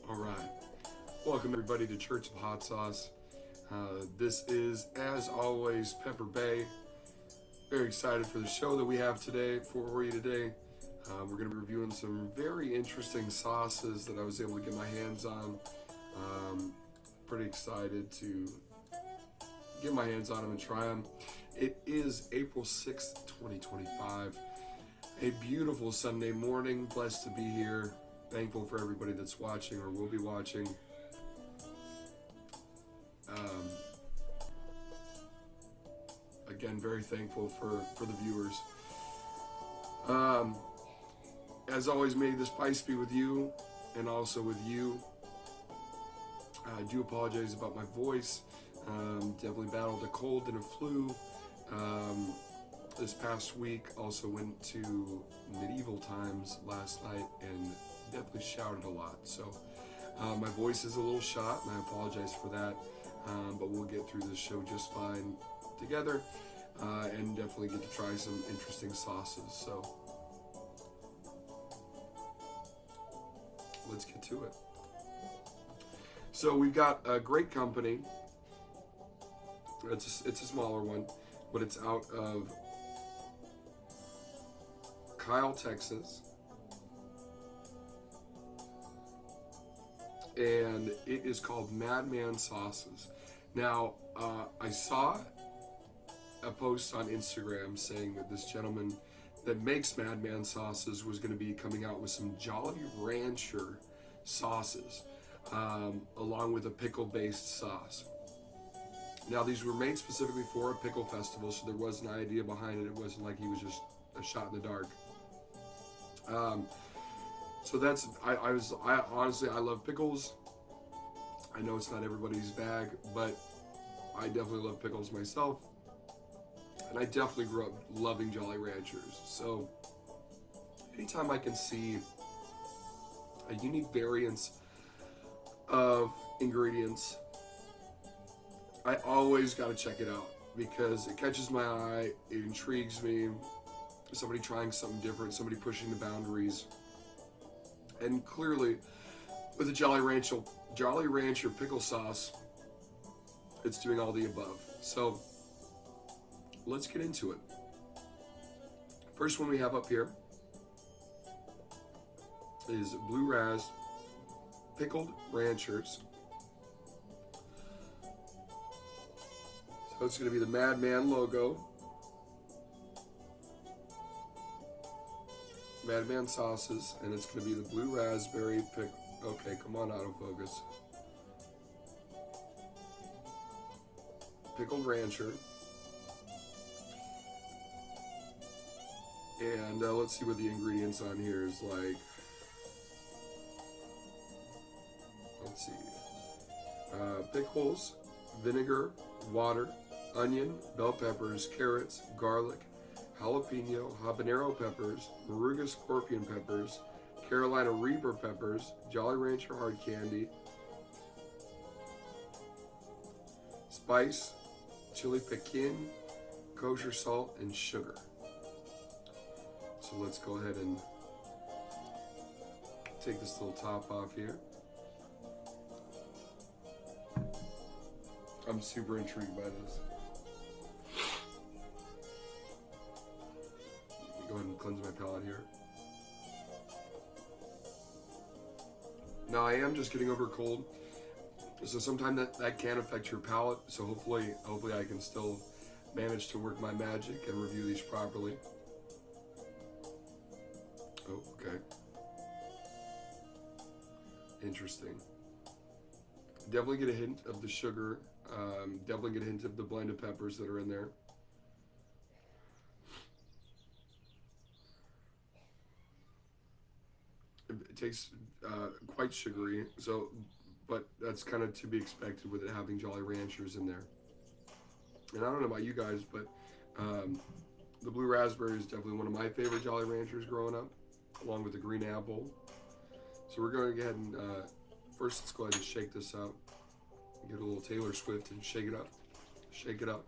All right. Welcome everybody to Church of Hot Sauce. This is, as always, Pepper Bay. Very excited for the show that we have today for you today. We're going to be reviewing some very interesting sauces that I was able to get my hands on. Pretty excited to get my hands on them and try them. It is April 6th, 2025. A beautiful Sunday morning. Blessed to be here. Thankful for everybody that's watching or will be watching. Again, very thankful for the viewers. As always, may the spice be with you and also with you. I do apologize about my voice. Definitely battled a cold and a flu. This past week also went to medieval times last night and definitely shouted a lot. So my voice is a little shot and I apologize for that. But we'll get through this show just fine together and definitely get to try some interesting sauces. So let's get to it. So we've got a great company. It's a smaller one, but it's out of Kyle, Texas. And it is called Madman Sauces. Now, I saw a post on Instagram saying that this gentleman that makes Madman Sauces was going to be coming out with some Jolly Rancher sauces, along with a pickle-based sauce. Now, these were made specifically for a pickle festival, so there was an idea behind it. It wasn't like he was just a shot in the dark. So that's, I honestly, I love pickles. I know it's not everybody's bag, but I definitely love pickles myself. And I definitely grew up loving Jolly Ranchers. So anytime I can see a unique variance of ingredients, I always got to check it out because it catches my eye, it intrigues me. Somebody trying something different, somebody pushing the boundaries. And clearly, with the Jolly Rancher pickle sauce, it's doing all the above. So let's get into it. First one we have up here is Blue Raz Pickled Ranchers. So it's going to be the Madman logo. Madman sauces, and it's going to be the blue raspberry pick. Okay, come on, autofocus. Pickled Rancher. And let's see what the ingredients on here is like. Let's see. Pickles, vinegar, water, onion, bell peppers, carrots, garlic, jalapeno, habanero peppers, Moruga scorpion peppers, Carolina Reaper peppers, Jolly Rancher hard candy, spice, chili pekin, kosher salt, and sugar. So let's go ahead and take this little top off here. I'm super intrigued by this. Go ahead and cleanse my palate here. Now I am just getting over a cold, so sometimes that can affect your palate. So hopefully I can still manage to work my magic and review these properly. Oh, okay. Interesting. Definitely get a hint of the sugar. Definitely get a hint of the blend of peppers that are in there. It tastes quite sugary, but that's kind of to be expected with it having Jolly Ranchers in there. And I don't know about you guys, but the blue raspberry is definitely one of my favorite Jolly Ranchers growing up, along with the green apple. So we're going to go ahead and first let's go ahead and shake this up. Get a little Taylor Swift and shake it up. Shake it up.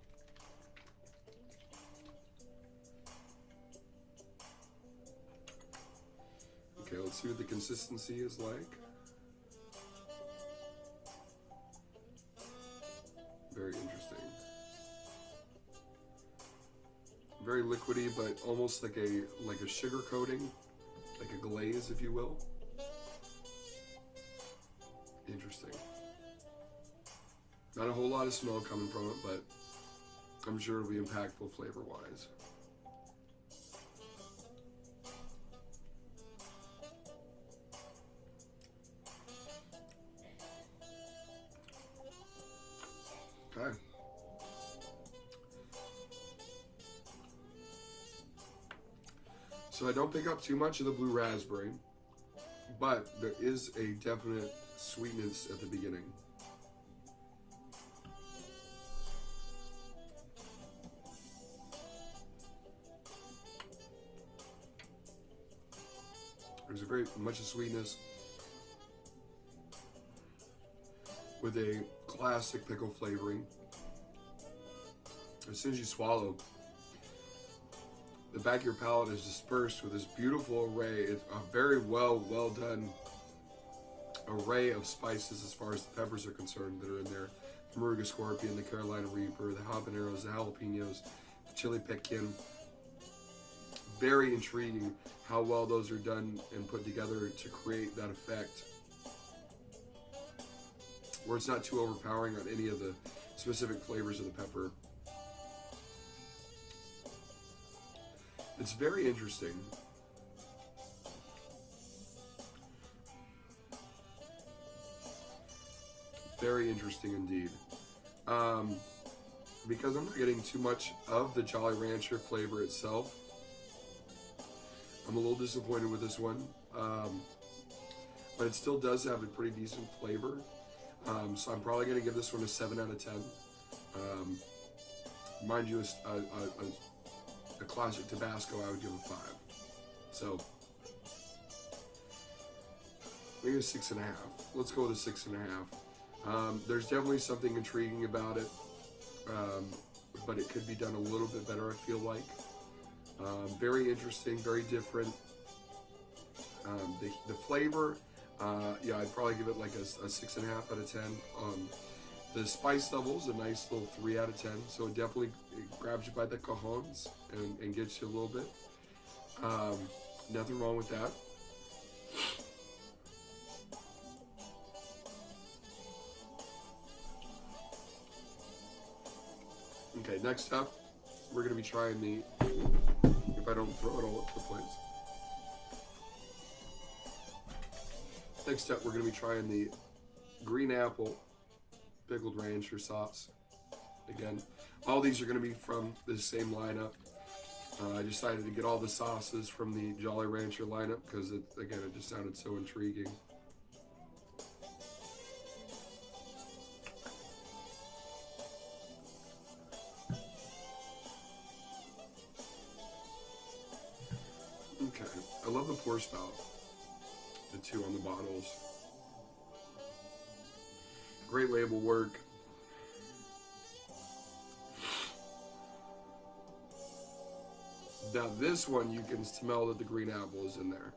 Okay, let's see what the consistency is like. Very liquidy, but almost like a sugar coating, like a glaze, if you will. Interesting. Not a whole lot of smell coming from it, but I'm sure it'll be impactful flavor-wise. Okay. So I don't pick up too much of the blue raspberry, but there is a definite sweetness at the beginning. There's a very much of sweetness with a classic pickle flavoring. As soon as you swallow, the back of your palate is dispersed with this beautiful array. It's a very well done array of spices as far as the peppers are concerned that are in there. The Moruga Scorpion, the Carolina Reaper, the habaneros, the jalapenos, the chili piquin. Very intriguing how well those are done and put together to create that effect, where it's not too overpowering on any of the specific flavors of the pepper. It's very interesting. Very interesting indeed. Because I'm not getting too much of the Jolly Rancher flavor itself, I'm a little disappointed with this one. But it still does have a pretty decent flavor. So I'm probably going to give this one a 7 out of 10. Mind you, a classic Tabasco, I would give a 5. So maybe a 6.5. Let's go with a 6.5. There's definitely something intriguing about it, but it could be done a little bit better, I feel like. Very interesting, very different. The flavor, yeah, I'd probably give it like a 6.5 out of 10. The spice level is a nice little 3 out of 10, so it definitely grabs you by the cajones and gets you a little bit. Nothing wrong with that. Okay, next up, we're going to be trying the, if I don't throw it all up the place. Next up, we're going to be trying the green apple pickled rancher sauce. Again, all these are going to be from the same lineup. I decided to get all the sauces from the Jolly Rancher lineup because, again, it just sounded so intriguing. Okay, I love the pour spout, the two on the bottles. Great label work. Now this one, you can smell that the green apple is in there.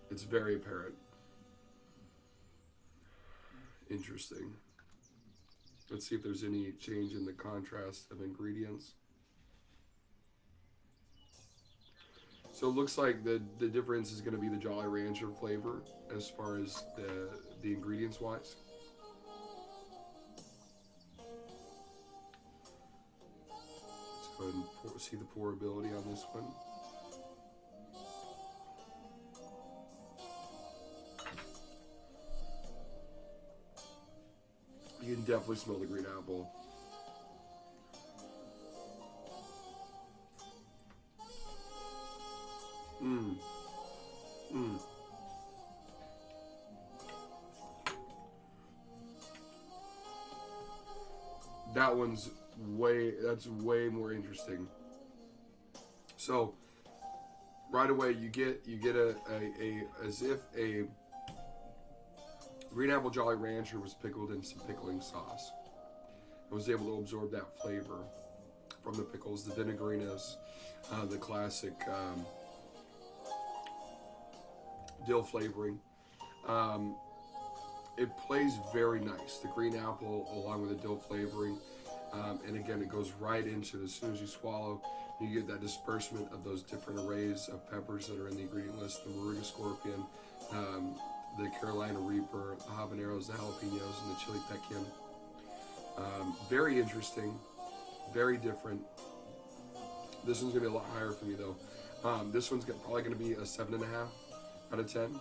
It's very apparent. Interesting. Let's see if there's any change in the contrast of ingredients. So it looks like the difference is going to be the Jolly Rancher flavor as far as the ingredients wise. Let's go ahead and see the pourability on this one. You can definitely smell the green apple. That one's that's way more interesting. So right away you get a as if a green apple Jolly Rancher was pickled in some pickling sauce. I was able to absorb that flavor from the pickles, the vinegariness, the classic dill flavoring. It plays very nice. The green apple along with the dill flavoring. And again, it goes right into, as soon as you swallow, you get that disbursement of those different arrays of peppers that are in the ingredient list: the Moruga scorpion, the Carolina Reaper, the habaneros, the jalapenos, and the chili pekin. Very interesting, very different. This one's gonna be a lot higher for me though. This one's probably gonna be a 7.5 out of 10.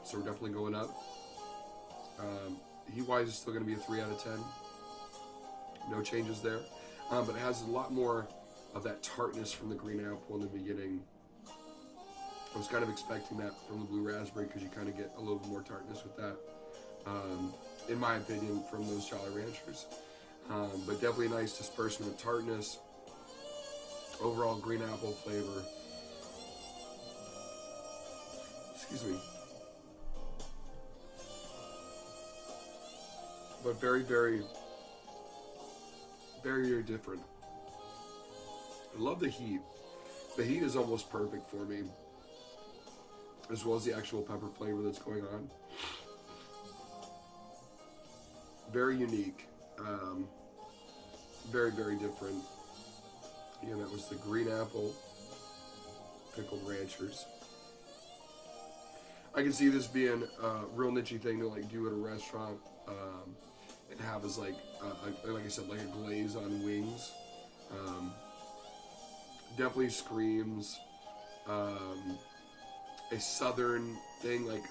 So we're definitely going up. Heat-wise is still gonna be a 3 out of 10. No changes there. But it has a lot more of that tartness from the green apple in the beginning. I was kind of expecting that from the blue raspberry because you kind of get a little bit more tartness with that, in my opinion, from those Jolly Ranchers. But definitely a nice disbursement of tartness. Overall green apple flavor. Excuse me. But very, very, very, very different. I love the heat. The heat is almost perfect for me, as well as the actual pepper flavor that's going on. Very unique. Very, very different. Again, that was the green apple pickled ranchers. I can see this being a real niche thing to like do at a restaurant, and have as like I said, like a glaze on wings. Definitely screams a southern thing, like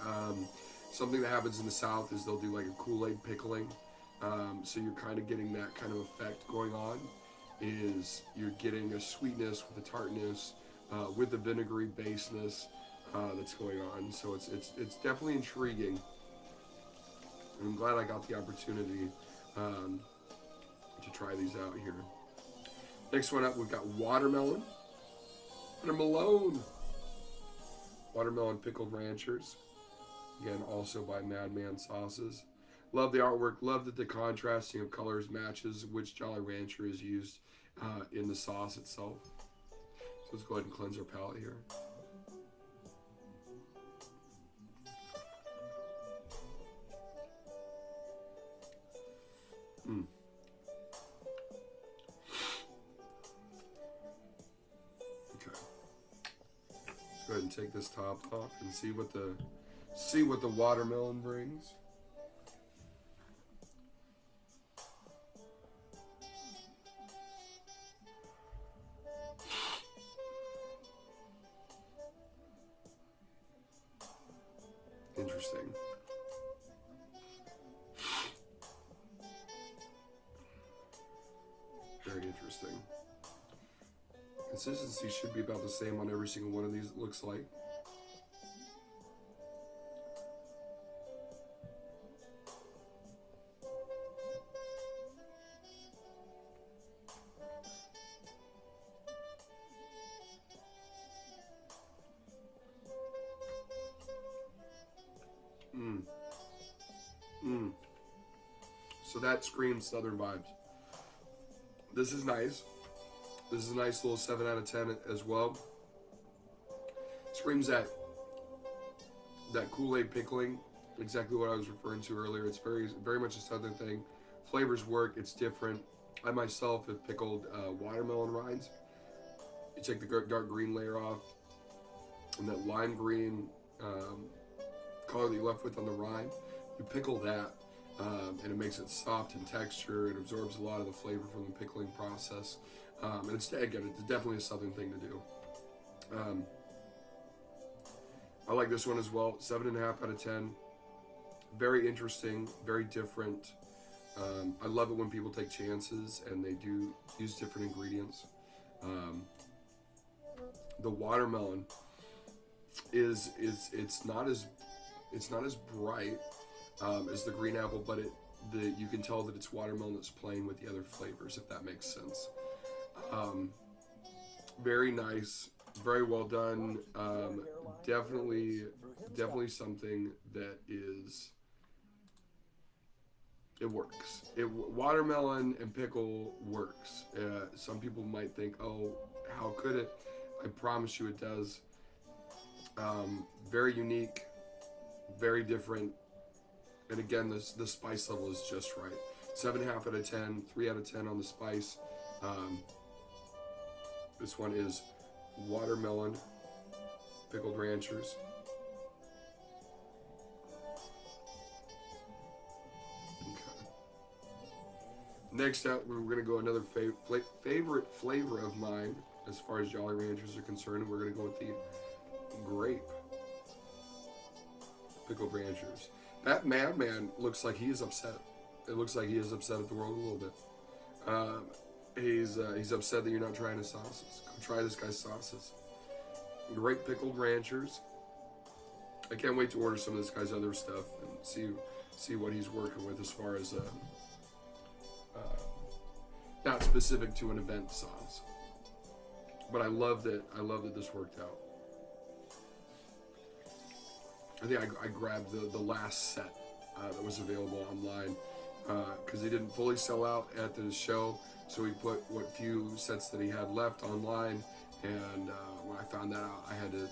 something that happens in the South is they'll do like a Kool-Aid pickling. So you're kind of getting that kind of effect going on. Is you're getting a sweetness with a tartness, with the vinegary baseness that's going on. So it's definitely intriguing. And I'm glad I got the opportunity to try these out here. Next one up, we've got watermelon. Watermelon pickled ranchers. Again, also by Madman Sauces. Love the artwork. Love that the contrasting of colors matches which Jolly Rancher is used in the sauce itself. So let's go ahead and cleanse our palate here. Okay. Let's go ahead and take this top off and see what the watermelon brings. Interesting. Very interesting. Consistency should be about the same on every single one of these, it looks like. So that screams Southern vibes. This is nice. This is a nice little 7 out of 10 as well. Screams that Kool-Aid pickling, exactly what I was referring to earlier. It's very much a Southern thing. Flavors work. It's different. I myself have pickled watermelon rinds. You take the dark green layer off, and that lime green color that you left with on the rind, you pickle that, and it makes it soft in texture. It absorbs a lot of the flavor from the pickling process. And it's definitely a Southern thing to do. I like this one as well. 7.5 out of 10. Very interesting, very different. I love it when people take chances and they do use different ingredients. The watermelon it's not as bright as the green apple, but you can tell that it's watermelon that's playing with the other flavors, if that makes sense. Very nice, very well done. Definitely something that it works. Watermelon and pickle works. Some people might think, oh, how could it? I promise you it does. Very unique, very different. And again, the spice level is just right. 7.5 out of 10, 3 out of 10 on the spice. This one is watermelon pickled ranchers. Okay. Next up, we're going to go another favorite flavor of mine as far as Jolly Ranchers are concerned. We're going to go with the grape pickled ranchers. That madman looks like he is upset. It looks like he is upset at the world a little bit. He's upset that you're not trying his sauces. Go try this guy's sauces. Great pickled ranchers. I can't wait to order some of this guy's other stuff and see what he's working with as far as not specific to an event sauce. But I love that this worked out. I think I grabbed the last set that was available online because he didn't fully sell out at the show. So he put what few sets that he had left online, and when I found that out, I had to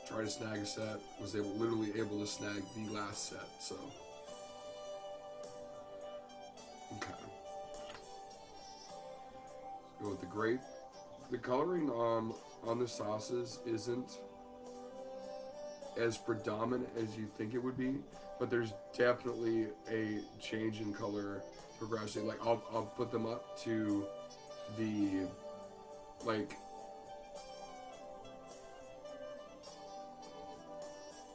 try to snag a set. Was literally able to snag the last set. So okay, let's go with the grape. The coloring on the sauces isn't as predominant as you think it would be, but there's definitely a change in color progression. Like I'll put them up to the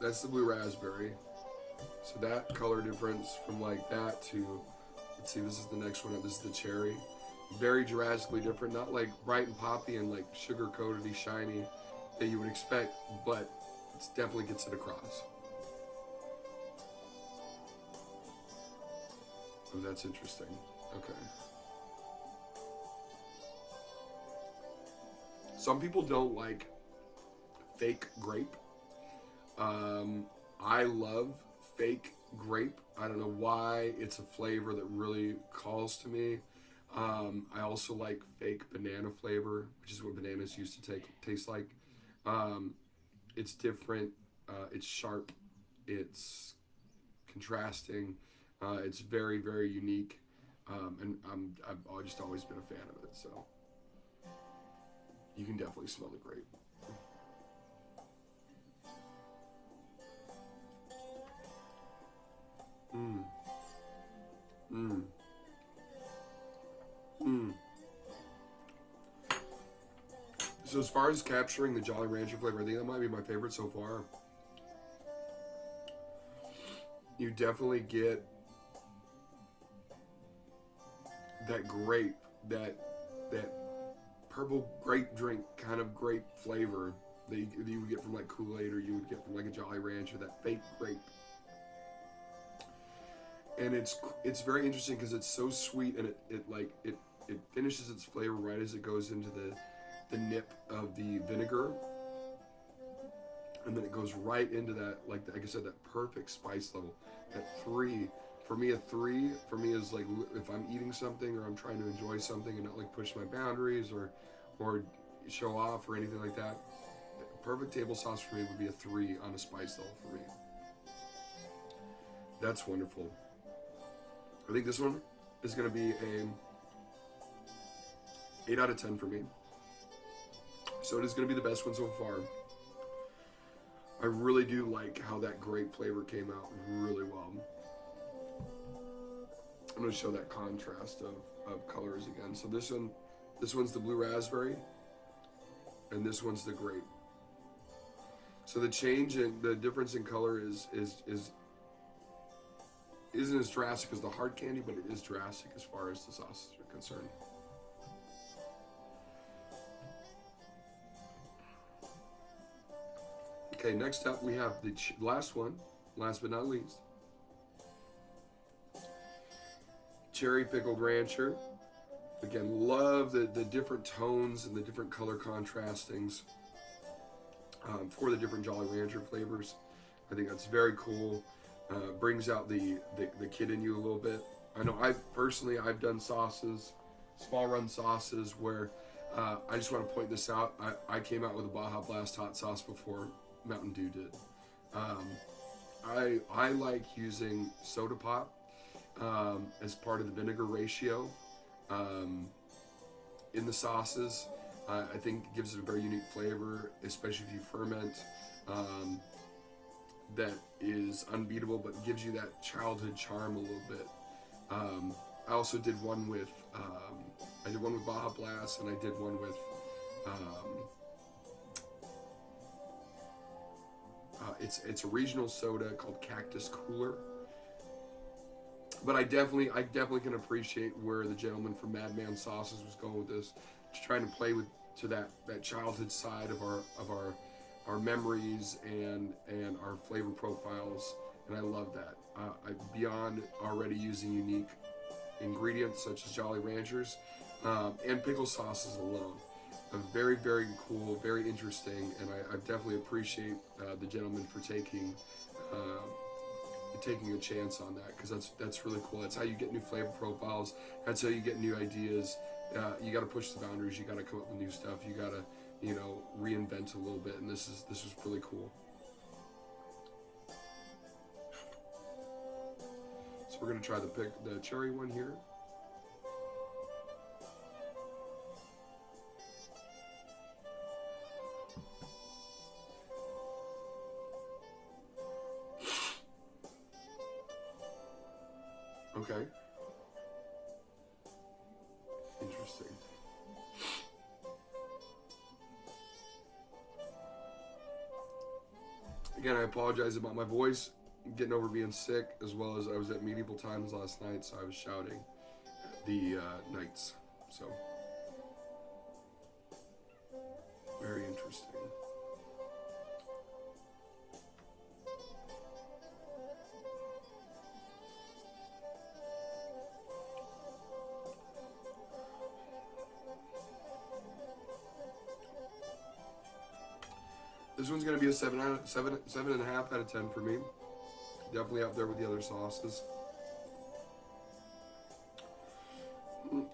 that's the blue raspberry. So that color difference from like that to, let's see, this is the next one. This is the cherry. Very drastically different. Not like bright and poppy and like sugar coated-y shiny that you would expect, but it definitely gets it across. Oh, that's interesting. Okay. Some people don't like fake grape. I love fake grape. I don't know why. It's a flavor that really calls to me. I also like fake banana flavor, which is what bananas used to taste like. It's different. It's sharp. It's contrasting. It's very, very unique. And I've just always been a fan of it. So you can definitely smell the grape. Mmm. Mmm. Mmm. So as far as capturing the Jolly Rancher flavor, I think that might be my favorite so far. You definitely get that grape, that purple grape drink kind of grape flavor that you would get from like Kool-Aid, or you would get from like a Jolly Rancher, that fake grape. And it's very interesting because it's so sweet, and it finishes its flavor right as it goes into the nip of the vinegar, and then it goes right into that, like I said, that perfect spice level. That 3 for me, is like if I'm eating something or I'm trying to enjoy something and not like push my boundaries or show off or anything like that. Perfect table sauce for me would be a 3 on a spice level for me. That's wonderful. I think this one is going to be a 8 out of 10 for me. So it is going to be the best one so far. I really do like how that grape flavor came out really well. I'm going to show that contrast of colors again. So this one's the blue raspberry, and this one's the grape. So the difference in color isn't as drastic as the hard candy, but it is drastic as far as the sauces are concerned. Okay, next up we have the last one, last but not least. Cherry pickled rancher. Again, love the different tones and the different color contrastings for the different Jolly Rancher flavors. I think that's very cool. Brings out the kid in you a little bit. I know I've done sauces, small run sauces, where I just want to point this out. I came out with a Baja Blast hot sauce before Mountain Dew did. I like using soda pop, as part of the vinegar ratio in the sauces. I think it gives it a very unique flavor, especially if you ferment. That is unbeatable, but gives you that childhood charm a little bit. I also did one with Baja Blast, and I did one with it's a regional soda called Cactus Cooler. But I definitely can appreciate where the gentleman from Madman Sauces was going with this, just trying to play with to that childhood side of our memories and our flavor profiles, and I love that. Beyond already using unique ingredients such as Jolly Ranchers and pickle sauces alone. Very, very cool, very interesting, and I definitely appreciate the gentleman for taking a chance on that, because that's really cool. That's how you get new flavor profiles. That's how you get new ideas. You got to push the boundaries. You got to come up with new stuff. You got to reinvent a little bit, and this was really cool. So we're gonna try the cherry one here. Okay. Interesting. Again, I apologize about my voice. I'm getting over being sick, as well as I was at medieval times last night, so I was shouting at the knights. So, very interesting. This one's gonna be a 7.5 out of 10 for me. Definitely up there with the other sauces.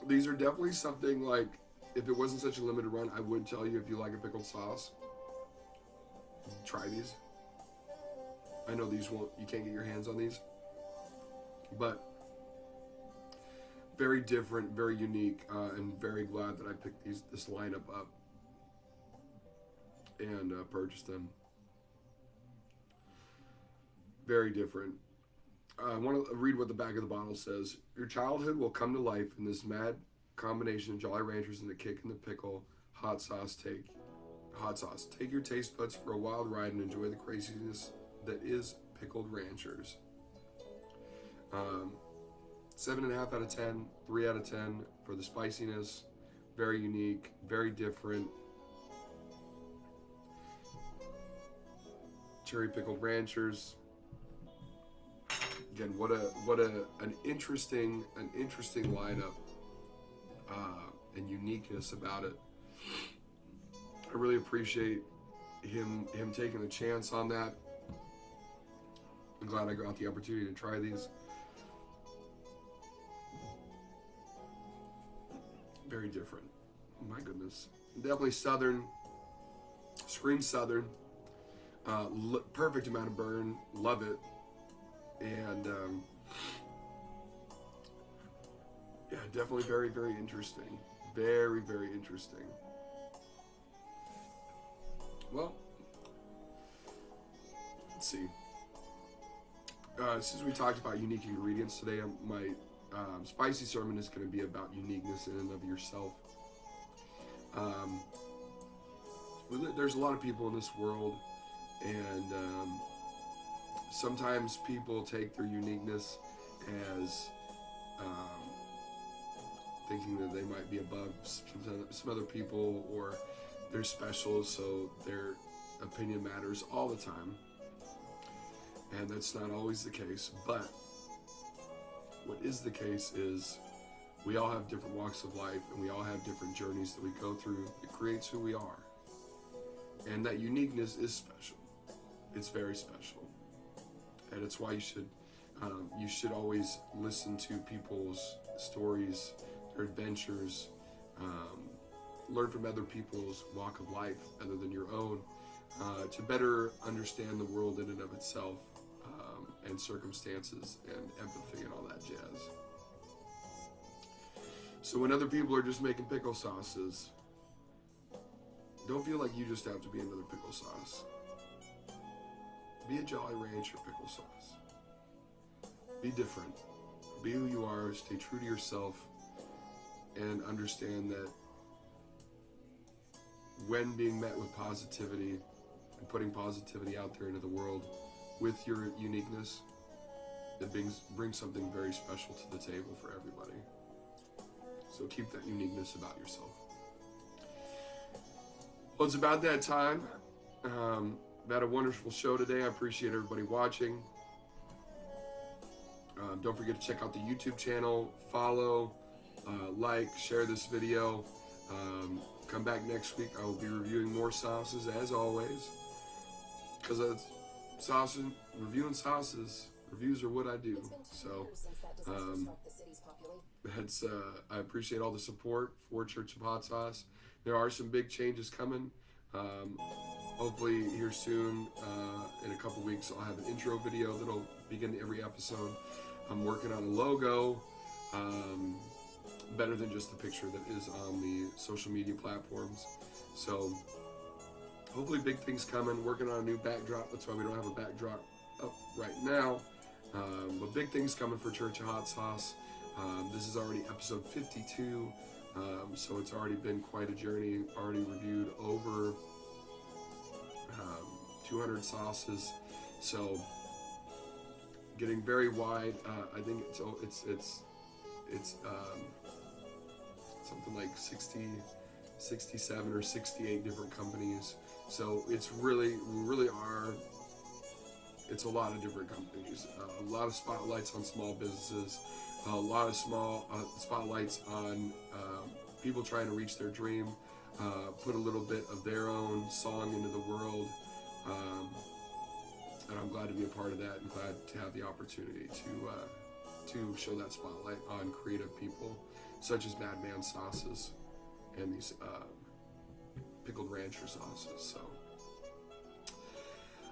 These are definitely something like, if it wasn't such a limited run, I would tell you, if you like a pickled sauce, try these. I know you can't get your hands on these, but very different, very unique, and very glad that I picked this lineup up and purchased them. Very different. I want to read what the back of the bottle says. Your childhood will come to life in this mad combination of Jolly Ranchers and the kick and the pickle hot sauce. Take your taste buds for a wild ride and enjoy the craziness that is pickled ranchers. 7.5 out of 10, 3 out of 10 for the spiciness. Very unique, very different. Cherry pickled ranchers. Again, what an interesting lineup and uniqueness about it. I really appreciate him taking a chance on that. I'm glad I got the opportunity to try these. Very different. My goodness. Definitely Southern. Scream Southern. Perfect amount of burn. Love it. And yeah, definitely very, very interesting. Very, very interesting. Well, let's see. Since we talked about unique ingredients today, my spicy sermon is going to be about uniqueness in and of yourself. There's a lot of people in this world, and sometimes people take their uniqueness as thinking that they might be above some other people, or they're special, so their opinion matters all the time. And that's not always the case, but what is the case is we all have different walks of life, and we all have different journeys that we go through. It creates who we are. And that uniqueness is special. It's very special. And it's why you should always listen to people's stories, their adventures, learn from other people's walk of life other than your own, to better understand the world in and of itself, and circumstances and empathy and all that jazz. So when other people are just making pickle sauces, don't feel like you just have to be another pickle sauce. Be a Jolly Rancher pickle sauce. Be different. Be who you are. Stay true to yourself. And understand that when being met with positivity and putting positivity out there into the world with your uniqueness, it brings something very special to the table for everybody. So keep that uniqueness about yourself. Well, it's about that time. I've had a wonderful show today. I appreciate everybody watching. Don't forget to check out the YouTube channel, follow, like, share this video. Come back next week. I will be reviewing more sauces as always, because reviewing sauces, reviews are what I do. So I appreciate all the support for Church of Hot Sauce. There are some big changes coming. Hopefully here soon, in a couple weeks, I'll have an intro video that'll begin every episode. I'm working on a logo, better than just the picture that is on the social media platforms. So hopefully big things coming. Working on a new backdrop. That's why we don't have a backdrop up right now. But big things coming for Church of Hot Sauce. This is already episode 52. So it's already been quite a journey. Already reviewed over 200 sauces. So getting very wide. I think it's something like 67 or 68 different companies. So it's really it's a lot of different companies. A lot of spotlights on small businesses. A lot of small spotlights on people trying to reach their dream. Put a little bit of their own song into the world. And I'm glad to be a part of that, and glad to have the opportunity to show that spotlight on creative people such as Madman Sauces and these pickled rancher sauces. So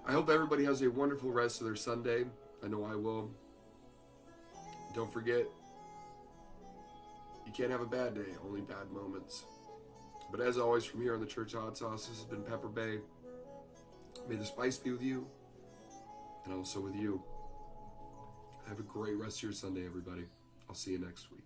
I hope everybody has a wonderful rest of their Sunday. I know I will. Don't forget, you can't have a bad day, only bad moments. But as always, from here on the Church of Hot Sauce, this has been Pepper Bay. May the spice be with you, and also with you. Have a great rest of your Sunday, everybody. I'll see you next week.